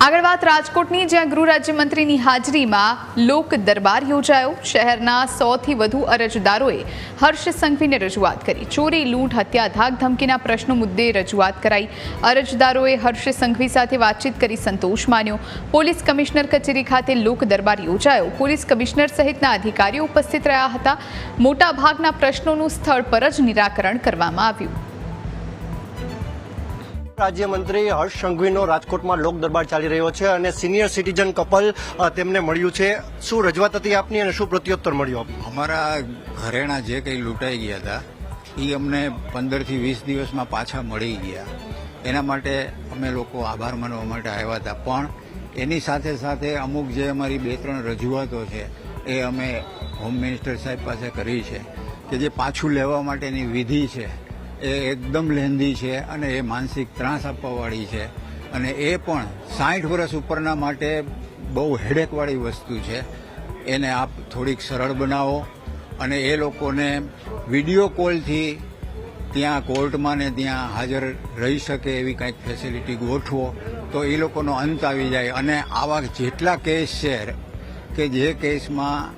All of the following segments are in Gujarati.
આગળ વાત રાજકોટની, જ્યાં ગૃહ રાજ્યમંત્રીની હાજરીમાં લોક દરબાર યોજાયો। શહેરના 100થી વધુ અરજદારોએ હર્ષ સંઘવીને રજૂઆત કરી। ચોરી, લૂંટ, હત્યા, ધાક ધમકીના પ્રશ્નો મુદ્દે રજૂઆત કરાઈ। અરજદારોએ હર્ષ સંઘવી સાથે વાતચીત કરી સંતોષ માન્યો। પોલીસ કમિશનર કચેરી ખાતે લોક દરબાર યોજાયો। પોલીસ કમિશનર સહિતના અધિકારીઓ ઉપસ્થિત રહ્યા હતા। મોટાભાગના પ્રશ્નોનું સ્થળ પર જ નિરાકરણ કરવામાં આવ્યું। રાજ્યમંત્રી હર્ષ સંઘવીનો રાજકોટમાં લોક દરબાર ચાલી રહ્યો છે અને સિનિયર સિટીઝન કપલ તેમને મળ્યું છે। શું રજૂઆત હતી આપની અને શું પ્રત્યુત્તર મળ્યો? અમારા ઘરેણા જે કંઈ લૂંટાઈ ગયા હતા એ અમને 15થી 20 દિવસમાં પાછા મળી ગયા। એના માટે અમે લોકો આભાર માનવા માટે આવ્યા હતા, પણ એની સાથે સાથે અમુક જે અમારી 2-3 રજૂઆતો છે એ અમે હોમ મિનિસ્ટર સાહેબ પાસે કરી છે કે જે પાછું લેવા માટેની વિધિ છે એ એકદમ લેન્ધી છે અને એ માનસિક ત્રાસ આપવાવાળી છે અને એ પણ 60 વર્ષ ઉપરના માટે બહુ હેડેકવાળી વસ્તુ છે। એને આપ થોડીક સરળ બનાવો અને એ લોકોને વિડીયો કોલથી ત્યાં કોર્ટમાં ને ત્યાં હાજર રહી શકે એવી કંઈક ફેસિલિટી ગોઠવો તો એ લોકોનો અંત આવી જાય। અને આવા જેટલા કેસ છે કે જે કેસમાં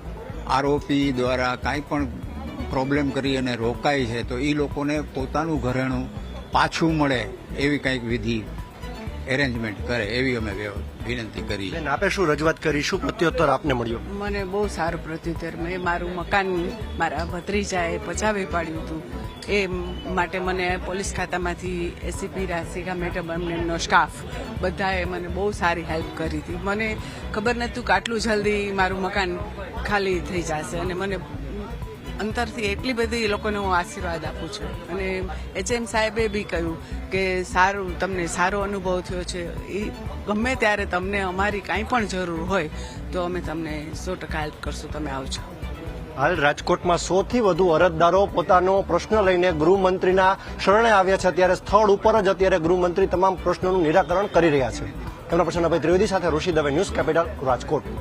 આરોપી દ્વારા કાંઈ પણ પ્રોબ્લેમ કરી અને રોકાય છે તો એ લોકોને પોતાનું ઘરેણું પાછું મળે એવી કંઈક વિધિ એરેન્જમેન્ટ કરે એવી અમે વિનંતી કરી। આપે શું રજૂઆત કરી, શું પ્રત્યુત્તર આપને મળ્યો? મને બહુ સારું પ્રત્યુત્તર। મેં મારું મકાન મારા ભત્રીજાએ પચાવી પાડ્યું હતું, એ માટે મને પોલીસ ખાતામાંથી એસીપી રાશિકા મેડમ એમનો સ્ટાફ બધાએ મને બહુ સારી હેલ્પ કરી હતી। મને ખબર નહોતું કે આટલું જલ્દી મારું મકાન ખાલી થઈ જશે અને મને અંતરથી એટલી બધી એ લોકોને હું આશીર્વાદ આપું છું। અને એચએમ સાહેબે બી કહ્યું કે સારું, તમને સારો અનુભવ થયો છે, એ ગમે ત્યારે તમને અમારી કાંઈ પણ જરૂર હોય તો અમે તમને 100% હેલ્પ કરશું, તમે આવજો। હાલ રાજકોટમાં 100થી વધુ અરજદારો પોતાનો પ્રશ્ન લઈને ગૃહમંત્રીના શરણે આવ્યા છે। ત્યારે સ્થળ ઉપર જ અત્યારે ગૃહમંત્રી તમામ પ્રશ્નોનું નિરાકરણ કરી રહ્યા છે। કેમેરા પર્સન અભય ત્રિવેદી સાથે ઋષિ દવે, ન્યૂઝ કેપિટલ, રાજકોટ।